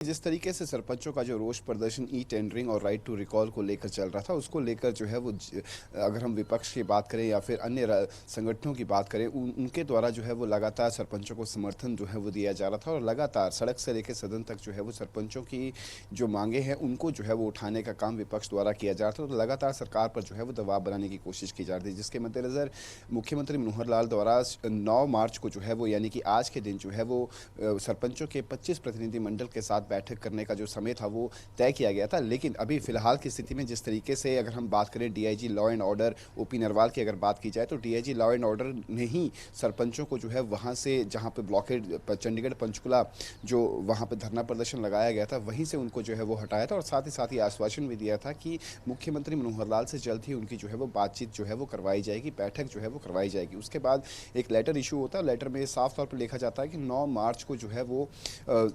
जिस तरीके से सरपंचों का जो रोष प्रदर्शन ई टेंडरिंग और राइट टू रिकॉल को लेकर चल रहा था, उसको लेकर जो है वो अगर हम विपक्ष की बात करें या फिर अन्य संगठनों की बात करें, उनके द्वारा जो है वो लगातार सरपंचों को समर्थन जो है वो दिया जा रहा था और लगातार सड़क से लेकर सदन तक जो है वो सरपंचों की जो मांगे हैं उनको जो है वो उठाने का काम विपक्ष द्वारा किया जा रहा था। तो लगातार सरकार पर जो है वो दबाव बनाने की कोशिश की जा रही थी, जिसके मद्देनज़र मुख्यमंत्री मनोहर लाल द्वारा 9 मार्च को जो है वो यानी कि आज के दिन जो है वो सरपंचों के 25 प्रतिनिधिमंडल के साथ बैठक करने का जो समय था वो तय किया गया था। लेकिन अभी फिलहाल की स्थिति में जिस तरीके से अगर हम बात करें DIG law and order OP Narwal की अगर बात की जाए, तो डीआईजी लॉ एंड ऑर्डर ने ही सरपंचों को जो है वहां से जहां पे ब्लॉकेड चंडीगढ़ पंचकुला जो वहां पे धरना प्रदर्शन लगाया गया था वहीं से उनको जो है वो हटाया था और साथ ही आश्वासन भी दिया था कि मुख्यमंत्री मनोहर लाल से जल्द ही उनकी जो है वो बातचीत जो है वो करवाई जाएगी, बैठक जो है वो करवाई जाएगी। उसके बाद एक लेटर इशू होता है, लेटर में साफ तौर पर लिखा जाता है कि 9 मार्च को जो है वो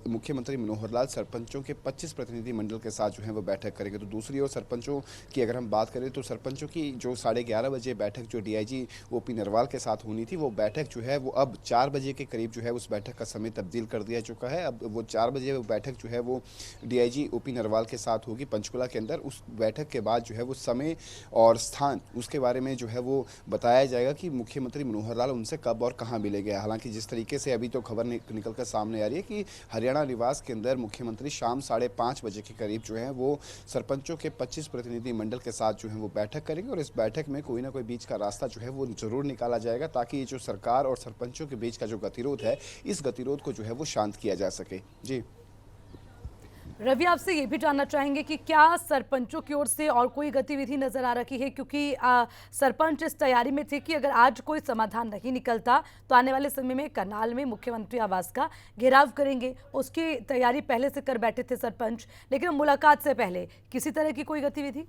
मुख्यमंत्री मनोहर लाल सरपंचों के 25 प्रतिनिधि मंडल के साथ जो है वो बैठक करेंगे। तो दूसरी ओर सरपंचों की अगर हम बात करें तो सरपंचों की जो 11:30 बजे बैठक जो डीआईजी ओपी नरवाल के साथ होनी थी, वो बैठक जो है वो अब 4 बजे के करीब जो है उस बैठक का समय तब्दील कर दिया चुका है। अब वो 4 बजे वो बैठक जो है वो डीआईजी ओपी नरवाल के साथ होगी पंचकुला के अंदर। उस बैठक के बाद जो है वो समय और स्थान उसके बारे में जो है वो बताया जाएगा कि मुख्यमंत्री मनोहर लाल उनसे कब और कहां मिलेंगे। हालांकि जिस तरीके से अभी तो खबर निकल कर सामने आ रही है कि हरियाणा निवास के अंदर मुख्यमंत्री शाम 5:30 बजे के करीब जो है वो सरपंचों के 25 प्रतिनिधि मंडल के साथ जो है वो बैठक करेंगे और इस बैठक में कोई ना कोई बीच का रास्ता जो है वो जरूर निकाला जाएगा, ताकि ये जो सरकार और सरपंचों के बीच का जो गतिरोध है, इस गतिरोध को जो है वो शांत किया जा सके। जी रवि, आपसे ये भी जानना चाहेंगे कि क्या सरपंचों की ओर से और कोई गतिविधि नजर आ रही है, क्योंकि सरपंच इस तैयारी में थे कि अगर आज कोई समाधान नहीं निकलता तो आने वाले समय में करनाल में मुख्यमंत्री आवास का घेराव करेंगे। उसकी तैयारी पहले से कर बैठे थे सरपंच, लेकिन मुलाकात से पहले किसी तरह की कोई गतिविधि?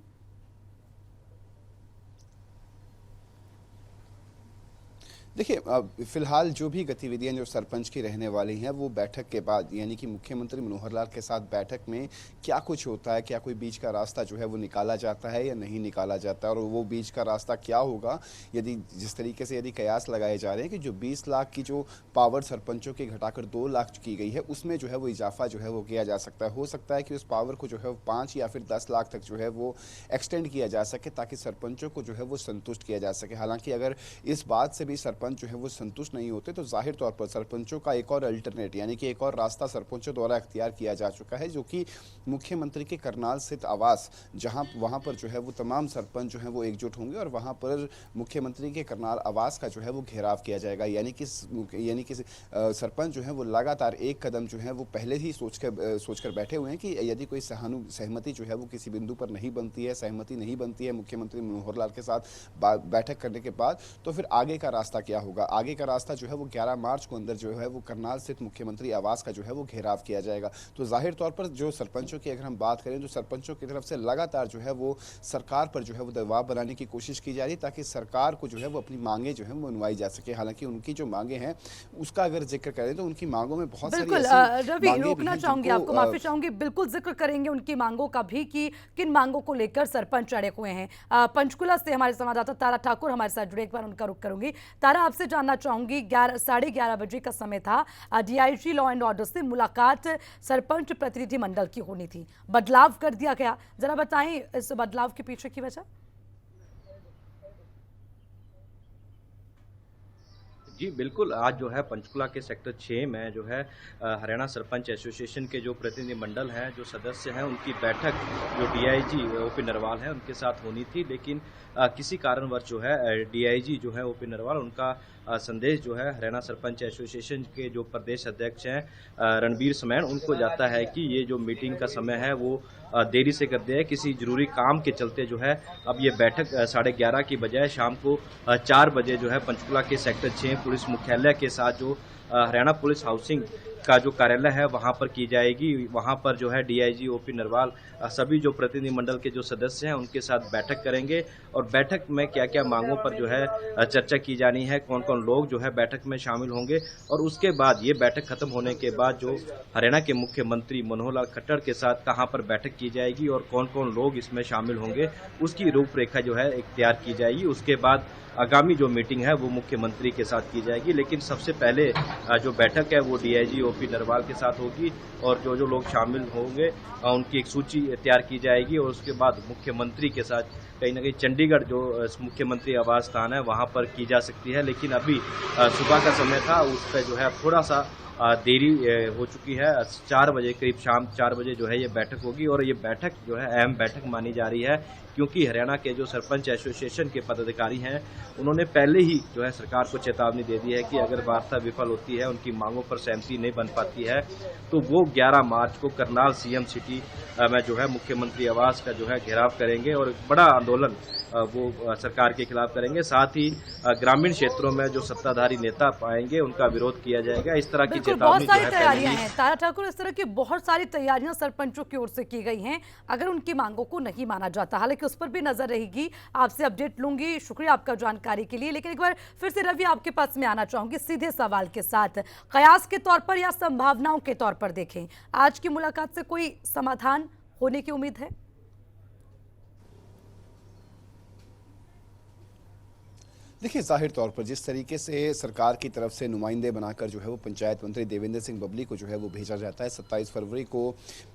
देखिए, फिलहाल जो भी गतिविधियां जो सरपंच की रहने वाली हैं वो बैठक के बाद यानी कि मुख्यमंत्री मनोहर लाल के साथ बैठक में क्या कुछ होता है, क्या कोई बीच का रास्ता जो है वो निकाला जाता है या नहीं निकाला जाता है, और वो बीच का रास्ता क्या होगा। यदि जिस तरीके से यदि कयास लगाए जा रहे हैं कि जो 20 लाख की जो पावर सरपंचों की घटाकर 2 लाख की गई है, उसमें जो है वो इजाफा जो है वो किया जा सकता है। हो सकता है कि उस पावर को जो है वो 5 या फिर 10 लाख तक जो है वो एक्सटेंड किया जा सके, ताकि सरपंचों को जो है वो संतुष्ट किया जा सके। हालांकि अगर इस बात से भी सरपंच जो है वो संतुष्ट नहीं होते तो जाहिर तौर पर सरपंचों का एक और अल्टरनेट यानी कि एक और रास्ता सरपंचों द्वारा अख्तियार किया जा चुका है, जो कि मुख्यमंत्री के करनाल स्थित आवास, जहां वहां पर जो है वो तमाम सरपंच जो है वो एकजुट होंगे और वहां पर मुख्यमंत्री के करनाल आवास का जो है वो घेराव किया जाएगा। यानी कि सरपंच जो है वो लगातार एक कदम जो है वो पहले ही सोचकर बैठे हुए हैं कि यदि कोई सहमति जो है वो किसी बिंदु पर नहीं बनती है, सहमति नहीं बनती है मुख्यमंत्री मनोहर लाल के साथ बैठक करने के बाद, तो फिर आगे का रास्ता क्या होगा। आगे का रास्ता जो है वो 11 मार्च को अंदर जो है वो करनाल स्थित मुख्यमंत्री आवास का जो है वो घेराव किया जाएगा। तो जाहिर तौर पर जो सरपंचों की अगर हम बात करें तो सरपंचों की तरफ से लगातार जो है वो सरकार पर जो है वो दबाव बनाने की कोशिश की जा रही है, ताकि सरकार को जो है वो अपनी मांगे जो है वो मनवाई जा सके। हालांकि उनकी जो मांगे हैं उसका अगर जिक्र करें तो उनकी मांगों में बहुत सारी रवि, रोकना चाहूंगी आपको, माफी चाहूंगी, बिल्कुल जिक्र करेंगे उनकी मांगों का भी कि किन मांगों को लेकर सरपंच अड़े हुए हैं। पंचकुला से हमारे संवाददाता तारा ठाकुर हमारे साथ जुड़े, एक बार उनका रुख करूंगी। तारा, आपसे जानना चाहूंगी, 11:30 बजे का समय था, डीआईजी लॉ एंड ऑर्डर से मुलाकात सरपंच प्रतिनिधि मंडल की होनी थी, बदलाव कर दिया गया। जरा बताएं इस बदलाव के पीछे की वजह। जी बिल्कुल, आज जो है पंचकुला के सेक्टर 6 में जो है हरियाणा सरपंच एसोसिएशन के जो प्रतिनिधि मंडल हैं, जो सदस्य हैं, उनकी बैठक जो डीआईजी ओपी नरवाल है उनके साथ होनी थी। लेकिन किसी कारणवश जो है डीआईजी जो है ओपी नरवाल, उनका संदेश जो है हरियाणा सरपंच एसोसिएशन के जो प्रदेश अध्यक्ष हैं रणबीर समैन, उनको जाता है कि ये जो मीटिंग का समय है वो देरी से कर दिया है। किसी जरूरी काम के चलते जो है अब ये बैठक 11:30 की बजाय शाम को 4 बजे जो है पंचकुला के सेक्टर 6 पुलिस मुख्यालय के साथ जो हरियाणा पुलिस हाउसिंग का जो कार्यालय है वहां पर की जाएगी। वहां पर जो है डीआईजी ओपी नरवाल सभी जो प्रतिनिधि मंडल के जो सदस्य हैं उनके साथ बैठक करेंगे और बैठक में क्या क्या मांगों पर जो है चर्चा की जानी है, कौन कौन लोग जो है बैठक में शामिल होंगे, और उसके बाद ये बैठक खत्म होने के बाद जो हरियाणा के मुख्यमंत्री मनोहर लाल खट्टर के साथ कहां पर बैठक की जाएगी और कौन कौन लोग इसमें शामिल होंगे, उसकी रूपरेखा जो है तैयार की जाएगी। उसके बाद आगामी जो मीटिंग है वो मुख्यमंत्री के साथ की जाएगी। लेकिन सबसे पहले जो बैठक है वो डीआईजी ओपी नरवाल के साथ होगी और जो लोग शामिल होंगे उनकी एक सूची तैयार की जाएगी और उसके बाद मुख्यमंत्री के साथ कहीं ना कहीं चंडीगढ़ जो मुख्यमंत्री आवास स्थान है वहां पर की जा सकती है। लेकिन अभी सुबह का समय था, उस पर जो है थोड़ा सा देरी हो चुकी है। 4 बजे करीब, शाम 4 बजे जो है ये बैठक होगी और ये बैठक जो है अहम बैठक मानी जा रही है, क्योंकि हरियाणा के जो सरपंच एसोसिएशन के पदाधिकारी हैं उन्होंने पहले ही जो है सरकार को चेतावनी दे दी है कि अगर वार्ता विफल होती है, उनकी मांगों पर सहमति नहीं बन पाती है, तो वो 11 मार्च को करनाल सीएम सिटी में जो है मुख्यमंत्री आवास का जो है घेराव करेंगे और बड़ा आंदोलन वो सरकार के खिलाफ करेंगे। साथ ही ग्रामीण क्षेत्रों में जो सत्ताधारी नेता पाएंगे उनका विरोध किया जाएगा। इस तरह की बहुत चेतावनी सारी तैयारियां हैं तारा ठाकुर, इस तरह की बहुत सारी तैयारियां सरपंचों की ओर से की गई हैं अगर उनकी मांगों को नहीं माना जाता। हालांकि उस पर भी नजर रहेगी, आपसे अपडेट लूंगी। शुक्रिया आपका जानकारी के लिए। लेकिन एक बार फिर से रवि आपके पास में आना चाहूंगी सीधे सवाल के साथ, कयास के तौर पर या संभावनाओं के तौर पर देखें, आज की मुलाकात से कोई समाधान होने की उम्मीद है? देखिए, जाहिर तौर पर जिस तरीके से सरकार की तरफ से नुमाइंदे बनाकर जो है वो पंचायत मंत्री देवेंद्र सिंह बबली को जो है वो भेजा जाता है, 27 फरवरी को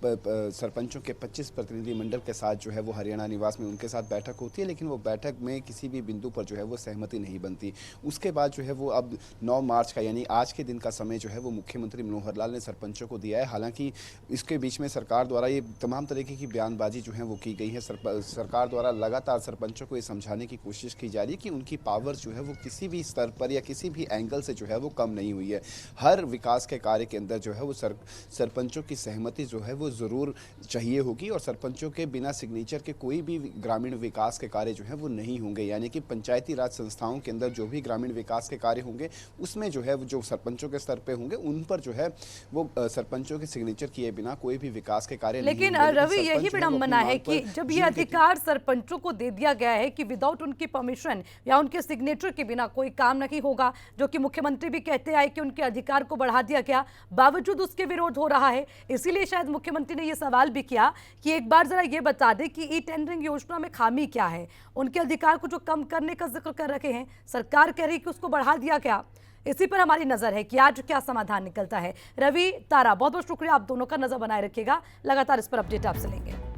सरपंचों के 25 प्रतिनिधि मंडल के साथ जो है वो हरियाणा निवास में उनके साथ बैठक होती है, लेकिन वो बैठक में किसी भी बिंदु पर जो है वो सहमति नहीं बनती। उसके बाद जो है वो अब 9 मार्च का यानी आज के दिन का समय जो है वो मुख्यमंत्री मनोहर लाल ने सरपंचों को दिया है। हालांकि इसके बीच में सरकार द्वारा ये तमाम तरीके की बयानबाजी जो है वो की गई है। सरकार द्वारा लगातार सरपंचों को ये समझाने की कोशिश की जा रही है कि उनकी पावर जो है वो किसी भी स्तर पर या किसी भी एंगल से जो है वो कम नहीं हुई है। हर विकास के कार्य के अंदर जो है वो सरपंचों की सहमति जो है वो जरूर चाहिए होगी और सरपंचों के बिना सिग्नेचर के कोई भी ग्रामीण विकास के कार्य जो है वो नहीं होंगे। यानी कि पंचायती राज संस्थाओं के अंदर जो भी ग्रामीण विकास के कार्य होंगे उसमें जो है जो सरपंचों के स्तर पे होंगे उन पर जो है वो सरपंचों के सिग्नेचर किए बिना कोई भी विकास के कार्य नहीं लेकिन होंगे। रवि, यही विडंबना है कि जब ये अधिकार सरपंचों को दे दिया गया है कि विदाउट उनकी परमिशन या उनके सिग्नेचर के बिना कोई काम नहीं होगा, जो कि मुख्यमंत्री भी कहते आए कि उनके अधिकार को बढ़ा दिया गया, बावजूद उसके विरोध हो रहा है। इसीलिए शायद मुख्यमंत्री ने यह सवाल भी किया कि एक बार जरा ये बता दे कि ई टेंडरिंग योजना में खामी क्या है। उनके अधिकार को जो कम करने का जिक्र कर रखे हैं, सरकार कह रही कि उसको बढ़ा दिया गया। इसी पर हमारी नजर है कि आज क्या समाधान निकलता है। रवि, तारा, बहुत बहुत शुक्रिया, आप दोनों का नजर बनाए रखिएगा, लगातार इस पर अपडेट आपसे लेंगे।